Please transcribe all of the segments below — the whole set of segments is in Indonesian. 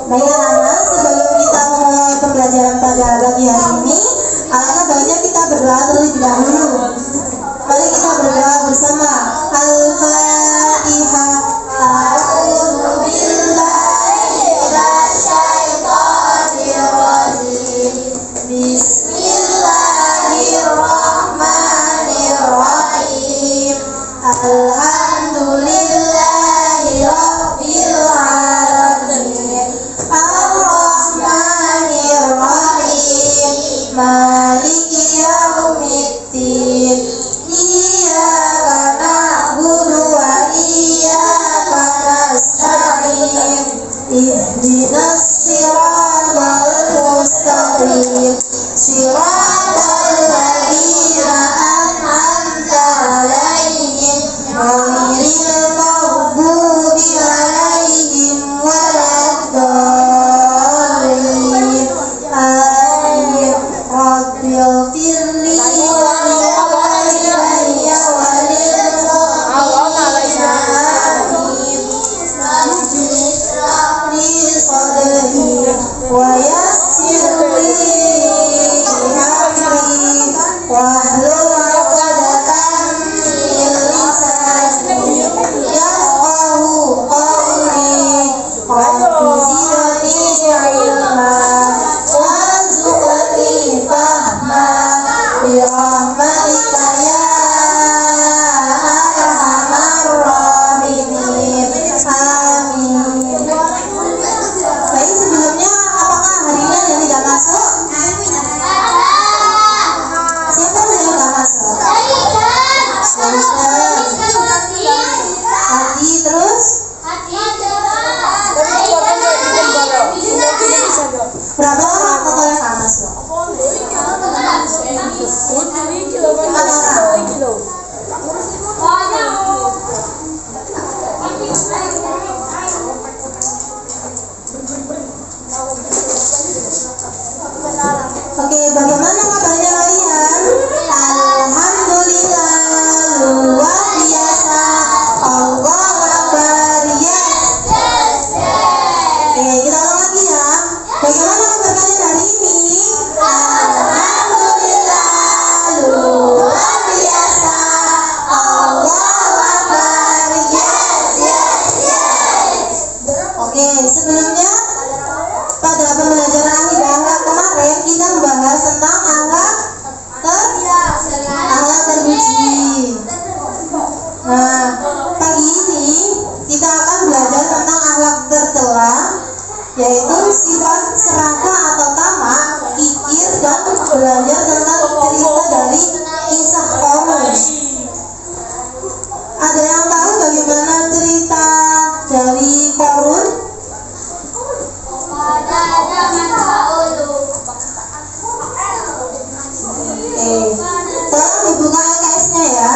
Baiklah anak, sebelum kita memulai pembelajaran pada pagi hari ini, alangkah baiknya kita berdoa terlebih dahulu. Mari kita berdoa bersama. Al-Fatihah. A'udzu billahi minasyaitonir rajim. Bismillahirrahmanirrahim. Alhamdulillahi rabbil alamin. Ar-Rahmanir-Rahim. Maliki yaumiddin. Iyyaka na'budu wa iyyaka nasta'in. Ihdinas siratal mustaqim. Siratal ladzina an'amta 'alaihim ghairil maghdubi 'alaihim waladdallin. Amin. Rabbil firli wa liwalidayya wa lil mu'minina. Amin. Ishrah li sadri wa yassir li amri wahlul 'uqdatam min lisani yafqahu qawli. Rabbi zidni ilma warzuqni fahma birahmatika ya arhamar rahimin. Amin. Baik, sebelumnya apakah hari ini yang tidak masuk? Siapa yang tidak masuk? Adi, terus? Berapa orang total yang tidak masuk? 4 orang. Oke, bagaimana kabarnya kalian? Alhamdulillah, luar biasa. Allahu Akbar, yes. Oke, kita ulang lagi ya. Bagaimana kabar kalian hari ini? Alhamdulillah, luar biasa. Allahu Akbar, yes, yes, yes. Oke, sebelumnya pada pembelajaran akhlak kemarin kita membahas tentang akhlak terpuji. Nah, pagi ini kita akan belajar tentang akhlak tercela, yaitu sifat serakah atau tamak, kikir, dan belajar tentang cerita dari kisah Qarun. Ada yang tahu bagaimana cerita dari Qarun? Tolong dibuka LKS-nya ya.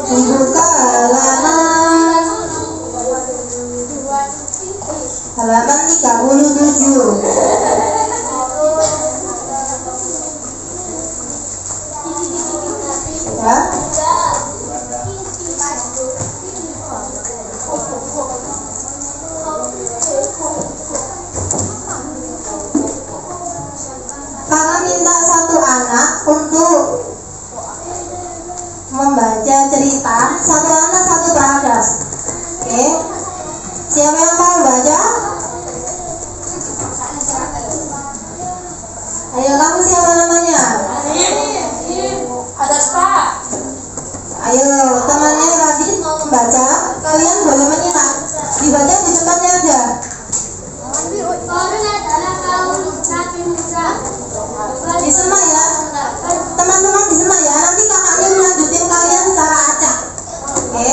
Dibuka halaman 37. Ya. Karena minta satu anak untuk membaca cerita, satu anak satu paragraf. Oke, siapa yang mau baca? Ayo, kamu siapa namanya? Ada Pak. Ayo, temannya Radit mau membaca. Kalian boleh menyimak. Dibaca di tempatnya aja. Qarun adalah kaum Nabi Musa. Disemak ya, teman-teman, disemak ya. Nanti kakaknya melanjutin kalian secara acak. Oke,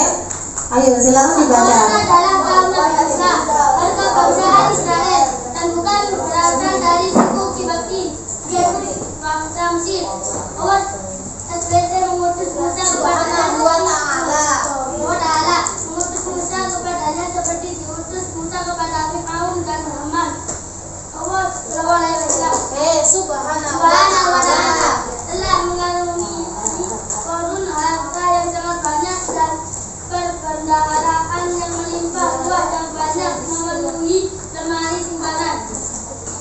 ayo silakan dibaca. Qarun adalah kaum Nabi Musa, harta bangsa Israel, dan bukan berasal dari suku Kibati, yaitu bangsa Mesir. Allah SWT mengutus Musa kepada Allah Ta'ala, mengutus Musa kepadanya seperti diutus Musa kepada Fir'aun dan Haman. Allah Subhanahu wa ta'ala telah mengaruniai Qarun harta yang sangat banyak dan perbendaharaan yang melimpah sampah yang banyak memenuhi lemari simpanan.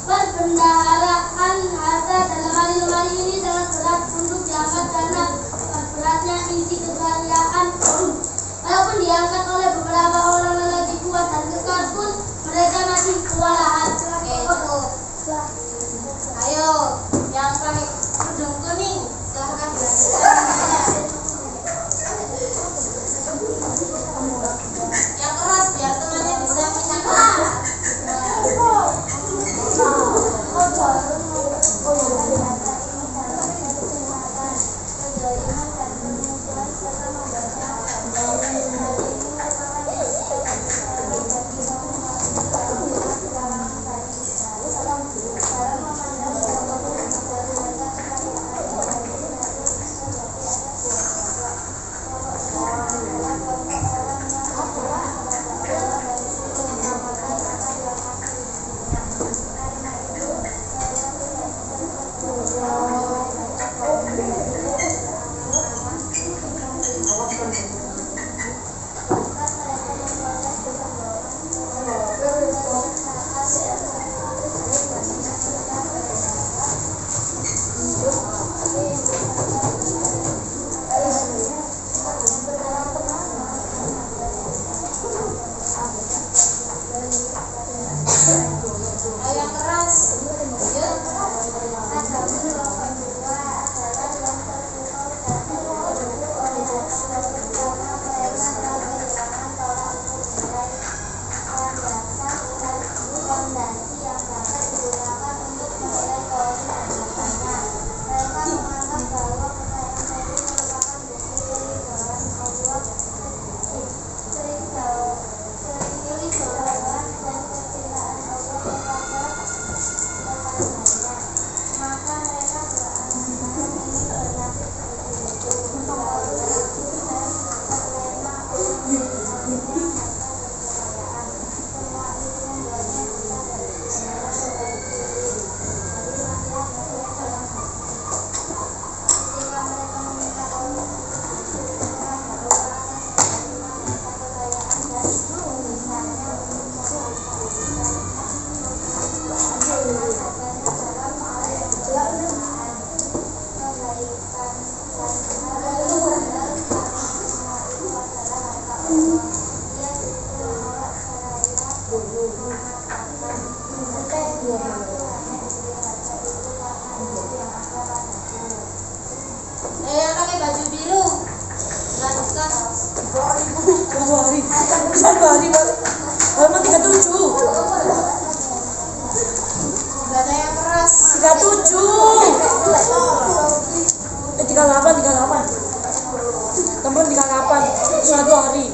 Perbendaharaan harta dalam lemari ini sangat berat untuk diangkat karena beratnya inti kekayaan korum. Walaupun diangkat oleh beberapa orang lelaki kuat dan kekar pun mereka masih kewalahan. Ayo, yang pakai kerudung kuning, silahkan dilanjutkan. Yang keras biar temannya bisa minta. Yang pakai baju biru, lanjutkan. Halaman 37. Gak ada yang keras. 37. 38. Teman 38. Suatu hari.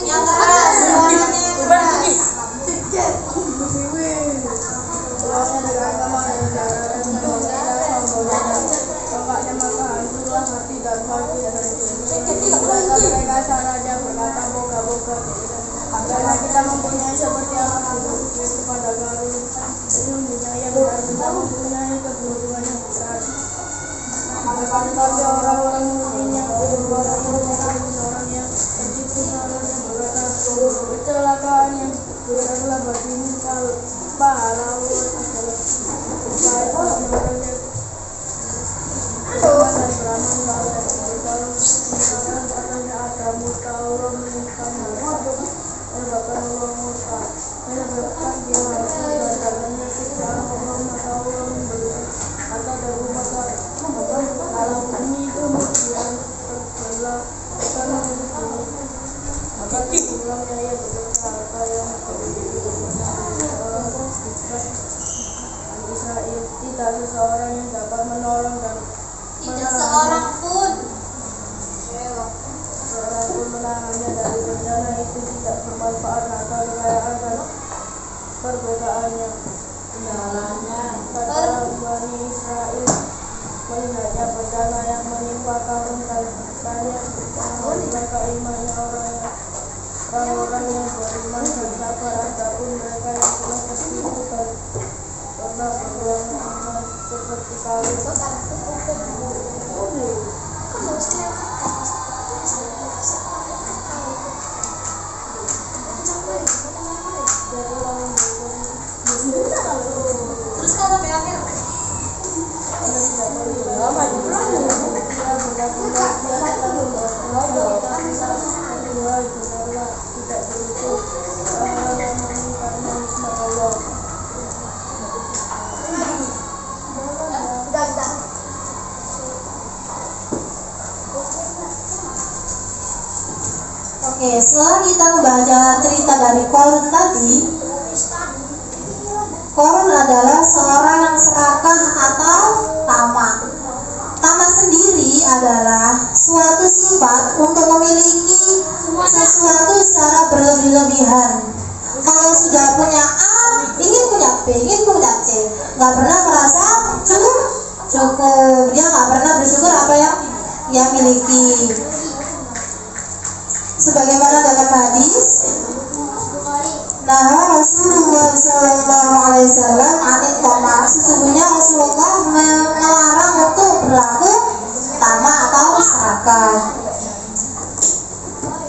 Yang keras. Bukan ini. Karena kita mempunyai seperti anak kepada Garun, ilmunya yang benar kita mempunyai kebutuhan yang besar. Tapi orang-orang mungkin yang orang yang tertipu salahnya berkata kecelakaan yang besarlah bagimu pahlawan adalah baik orang-orangnya dan beramal saleh. Kalau katanya ada mutawar menyimpan menyebabkan Allah murka, menyebabkan dia harus menjalannya kita Allah mutawar memberikan harta dan rumah kalau ini kemudian terbelah karena maka diulangnya ia berusaha harta yang orang Israel tidak seseorang yang dapat menolong dan Tidak seorang pun. seorang pun menahannya dari bencana itu tidak bermanfaat harta kekayaan dan perbedaannya. Kata Bani Israel melihatnya bencana yang menimpa kaum dan tanya mereka imannya orang-orang yang beriman dan sabar, adapun mereka yang telah tertipu dan pernah berbuat seperti kalian. Oke, setelah kita membaca cerita dari Qarun tadi, Qarun adalah seorang yang serakah atau tamak. Tamak sendiri adalah suatu sifat untuk memiliki sesuatu secara berlebih-lebihan. Kalau sudah punya A, ingin punya B, ingin punya C, nggak pernah merasa cukup. Dia nggak pernah bersyukur apa yang dia miliki. Sebagaimana dalam hadis, nah Rasulullah SAW anit tamak, sesungguhnya Rasulullah melarang untuk berlaku tamak atau serakah.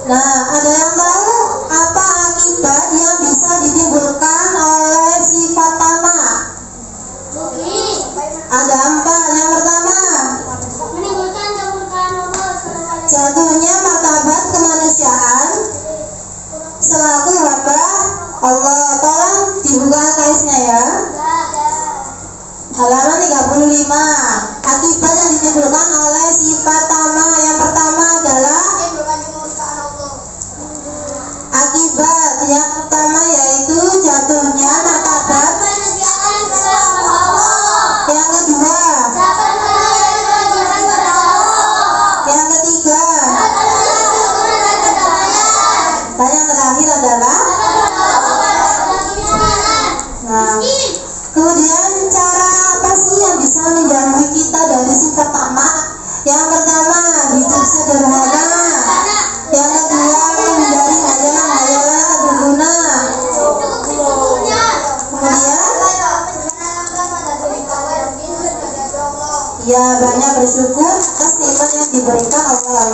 Nah, ada yang tahu apa akibat yang bisa ditimbulkan oleh sifat tamak? Ada 4. Yang pertama, Menimbulkan kemurkaan Allah. jatuhnya martabat kemanusiaan selaku hamba Allah. Tolong dibuka kaisnya ya. Halaman 35. Akibat yang ditimbulkan oleh sifat tamak yang pertama adalah akibat yang pertama yaitu jatuhnya martabat. Kemanusiaan selaku Allah. Yang kedua, Dapat mengalir kewajiban pada Allah. yang ketiga, Dapat mengalir dan kedamaian. dan yang terakhir adalah nah, kemudian cara apa sih yang bisa menjauhi kita dari sifat tamak? Yang pertama, hidup sederhana. Yang kedua, menghindari hayalan-hayalan yang tak berguna. Kemudian, ya banyak bersyukur atas nikmat yang diberikan Allah.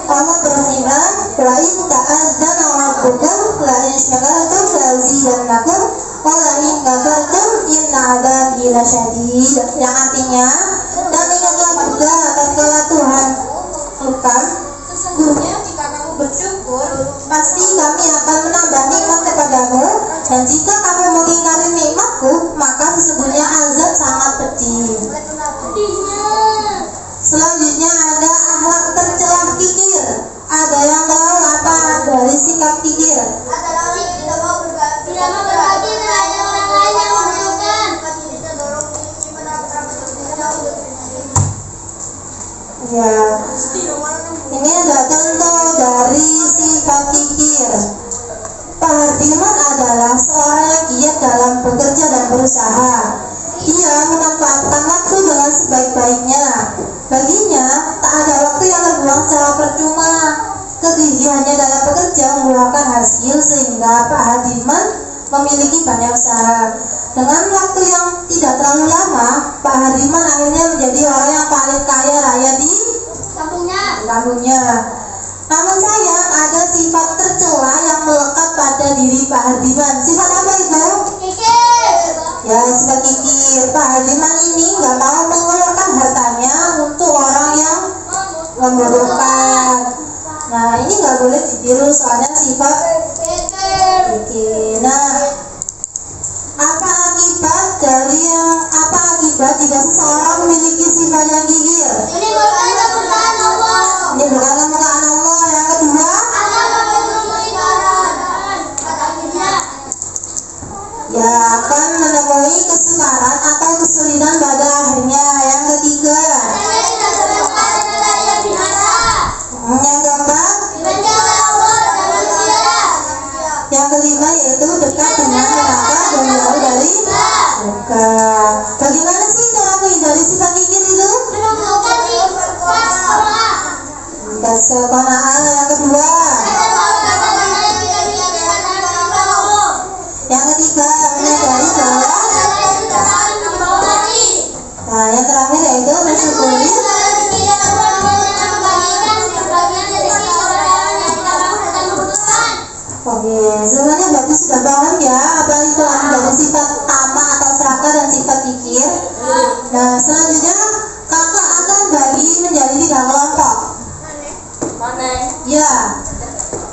Kamu beriman, la in ta'adzana rabbukum la in syakartum la azidannakum wa la in kafartum inna adzabi lasyadid. Yang artinya, dan ingatlah juga tatkala Tuhan bukan sesungguhnya jika kamu bersyukur pasti kami akan menambah nikmat kepadamu, dan jika kamu mengingkari nikmatku maka sesungguhnya azab sangat pedih. Selanjutnya ada akhlak tercelah kikir. Ada yang tahu apa dari sikap kikir? Tidak mau berbagi terhadap orang lain yang membutuhkan. Ya, ini ada contoh dari sifat kikir. Pak Hardiman adalah seorang yang giat dalam bekerja dan berusaha. Ia memanfaatkan waktu dengan sebaik-baiknya. Baginya, tak ada waktu yang terbuang secara percuma. Kegigihannya dalam bekerja membuahkan hasil sehingga Pak Hardiman memiliki banyak usaha. Dengan waktu yang tidak terlalu lama, Pak Hardiman akhirnya menjadi orang yang paling kaya raya di kampungnya. Namun sayang, ada sifat tercela yang melekat pada diri Pak Hardiman. Sifat apa itu? Ya, sifat kikir. Pak Hardiman ini nggak mau mengeluarkan hartanya untuk orang yang membutuhkan. Nah, ini nggak boleh ditiru soalnya sifat kikir. Nah, apa akibat jika seseorang memiliki sifat yang kikir? Menimbulkan kemurkaan Allah. Ini bukan kemurkaan Allah. Yang kedua, ya akan menemui kesukaran atau kesulitan pada akhirnya. Yang ketiga, yang keempat, yang kelima yaitu dekat dengan neraka dan jauh dari surga. Bagaimana sih cara menghindari sifat kikir itu? Qanaah. Yang kedua, yang ketiga menyadari bahwa, nah yang terakhir yaitu mensyukuri. Oke, sebenarnya Bapak sudah paham ya apa itu dari sifat tamak atau serakah dan sifat kikir. Nah, selanjutnya kakak akan bagi menjadi 3 kelompok. Ya,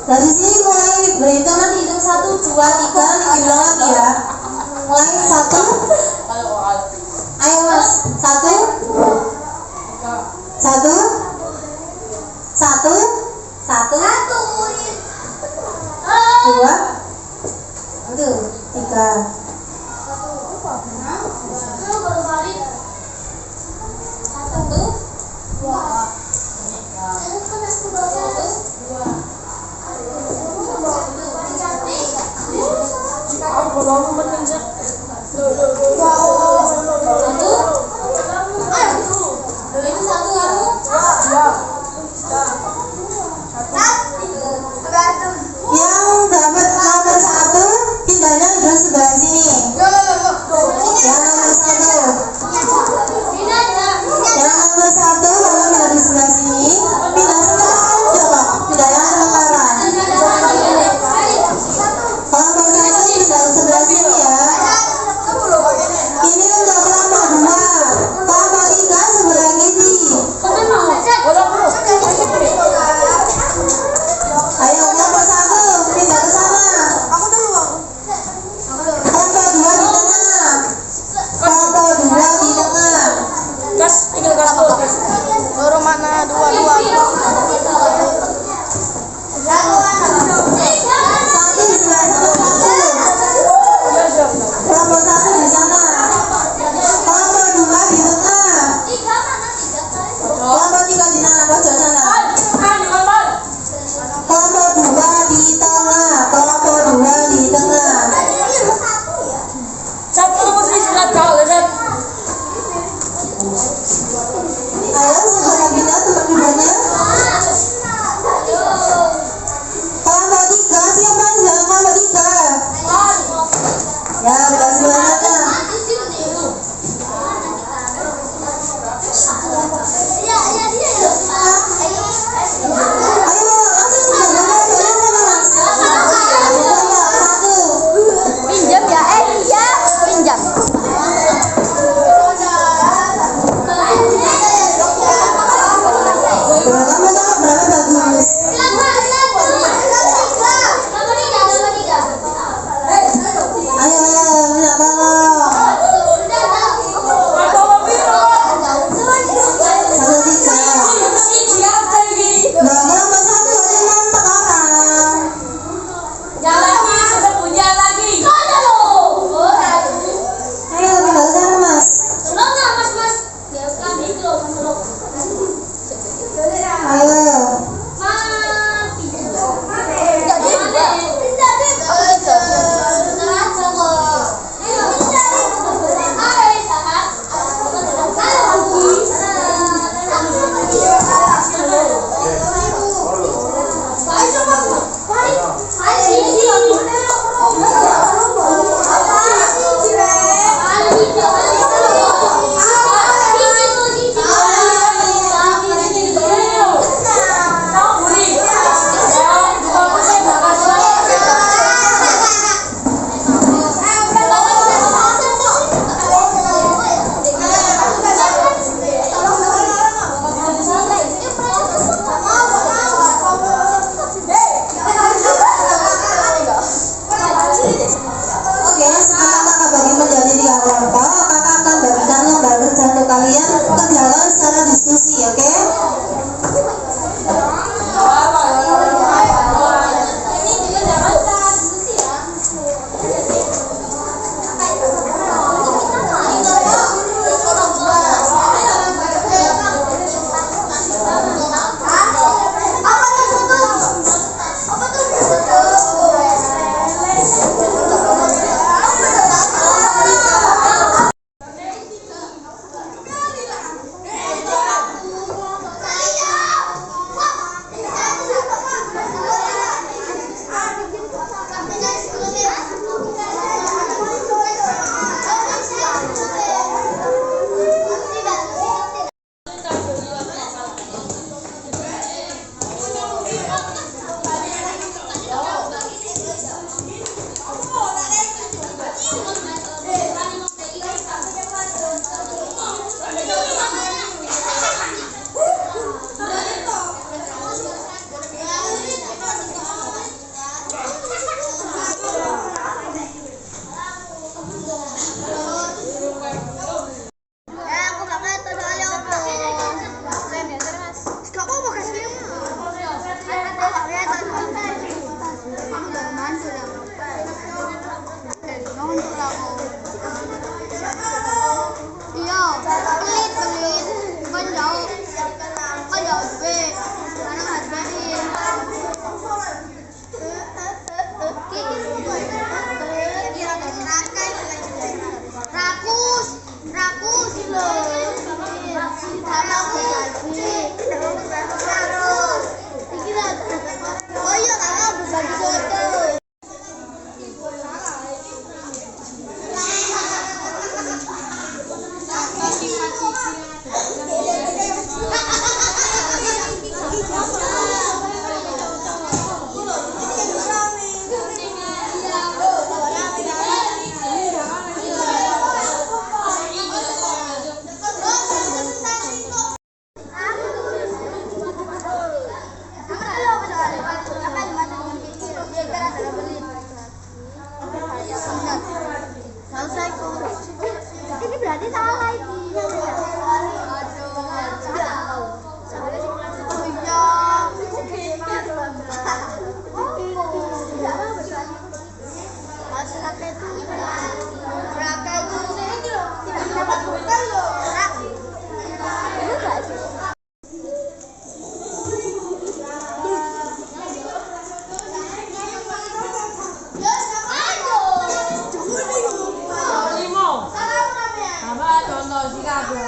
dari sini mulai berhitung, nanti hitung 1, 2, 3, nanti diulang lagi ya. Mulai 1. Ayo mas, 1, 1, 1, 1, tinggal kas dua. Loro mana? Dua. Satu di sebelah sana satu. Kelompok satu di sana. Kelompok dua di tengah. Kelompok tiga di sana, pojok sana. Kelompok dua di tengah. Kelompok dua di tengah. Satu mesti silat kau, Zat. Ayo segera pindah tempat duduknya. Kelompok tiga, siapa yang di dalam kelompok tiga? Ya, belah sebelah sana. Ayo, langsung jaga kelompoknya mana, Mas? Kelompok satu. Pinjam ya, iya. Pinjam.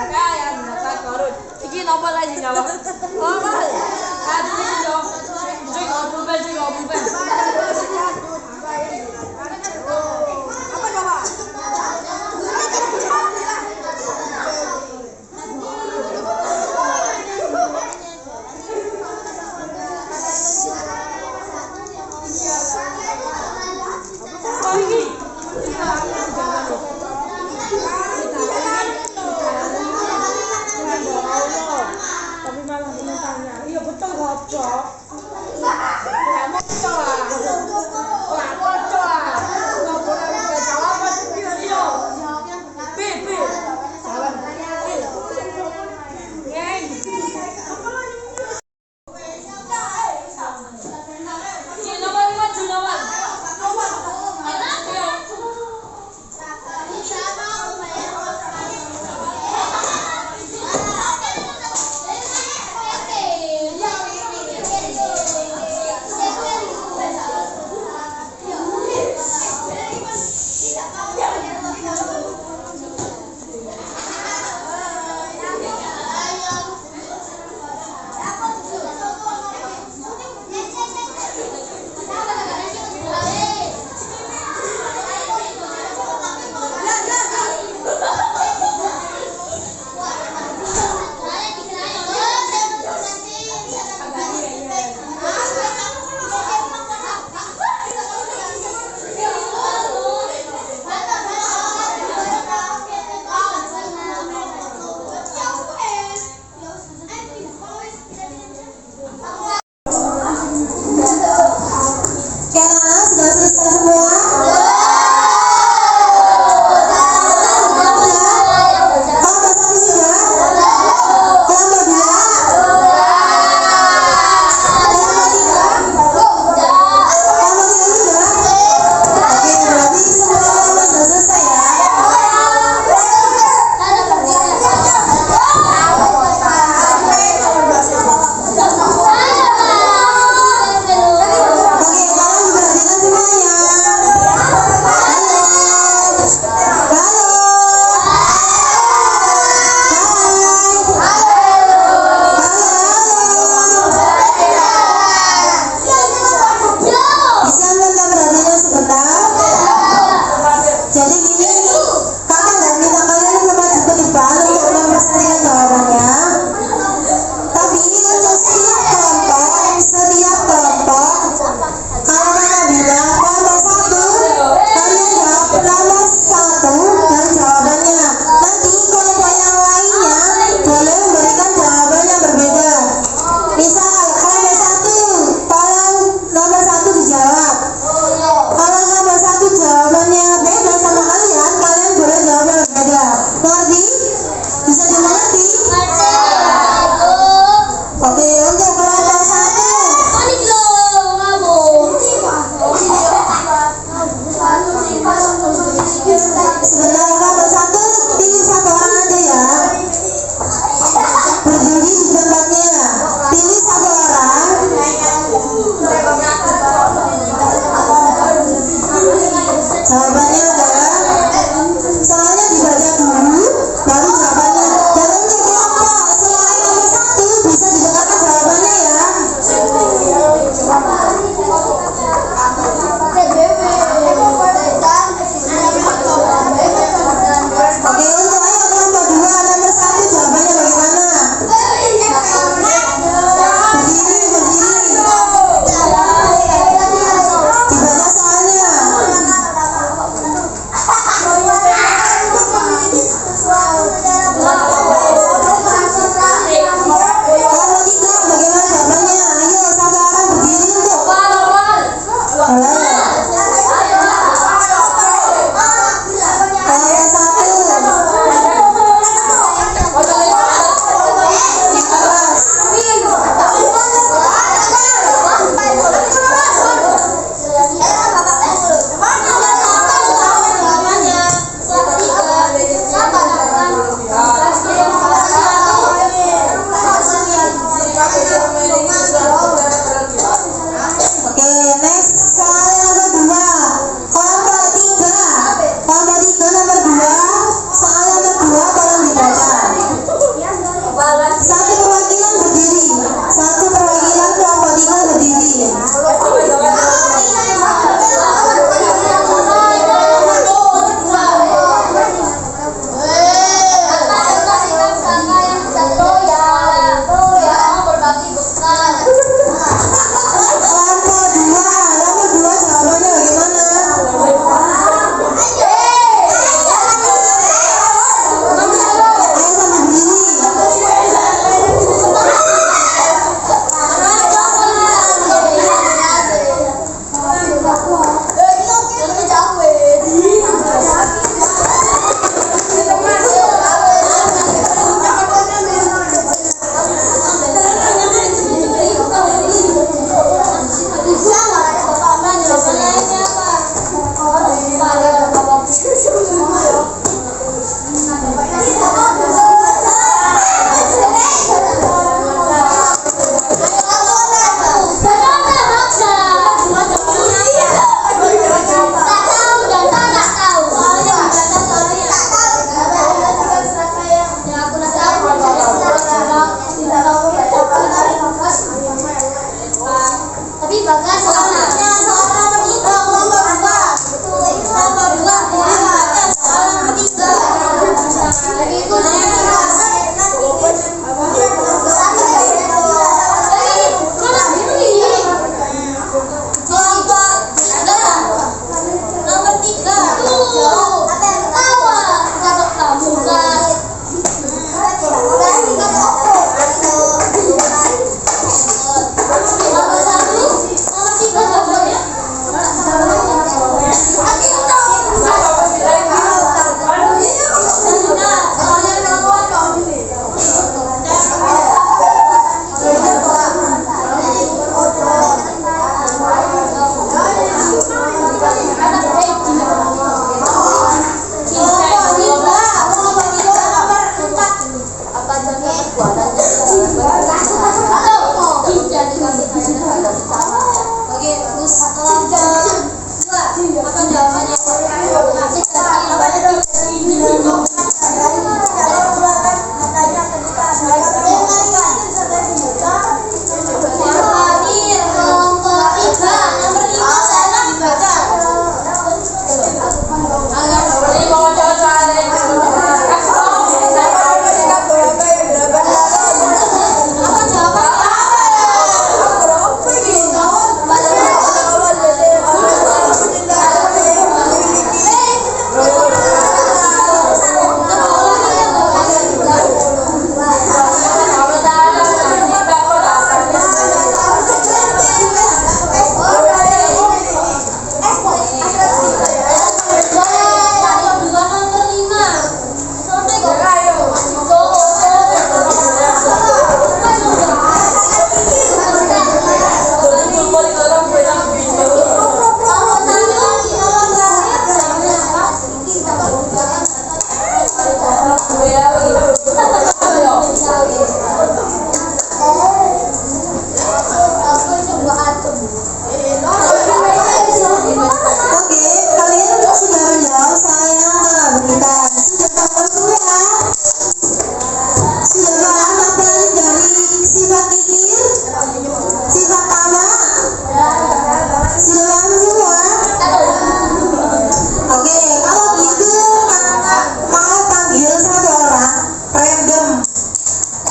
Kaya nata korun. Iki napa lagi nyawa? Apa? Adi iki yo. Jeng opo jeng opo. Apa coba? Tapi malah menentangnya. Iya betul kok. Lah moco ah. Lah moco ah.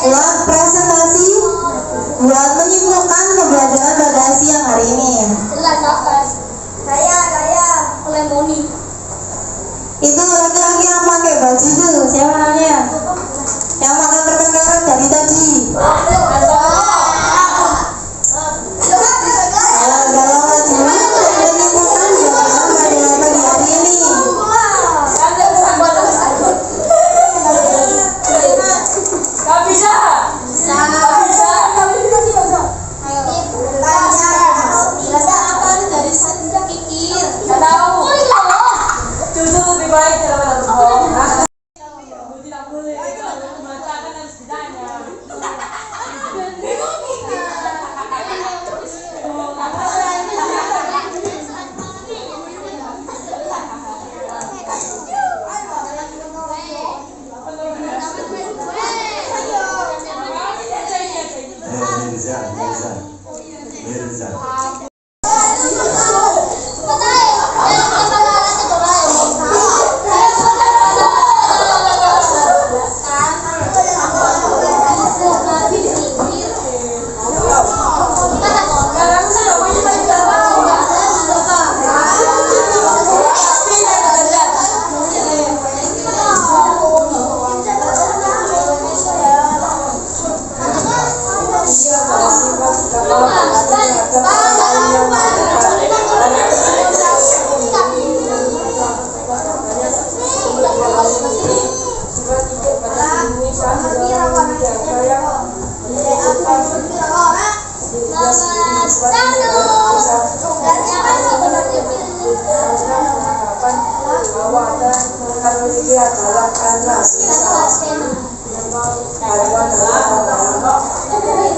buat presentasi, buat menyimpulkan pembelajaran pada siang hari ini. Jelas apa? Saya Lemoni. Itu laki-laki yang pakai baju itu siapa namanya? Yang makan permen karet dari tadi. Kalau menyimpulkan pembelajaran pada pagi hari ini. Gak bisa. Gak tahu. Jujur lebih baik daripada berbohong. Tidak boleh. Kalau membaca kan harus ditanya. Mirza. Karena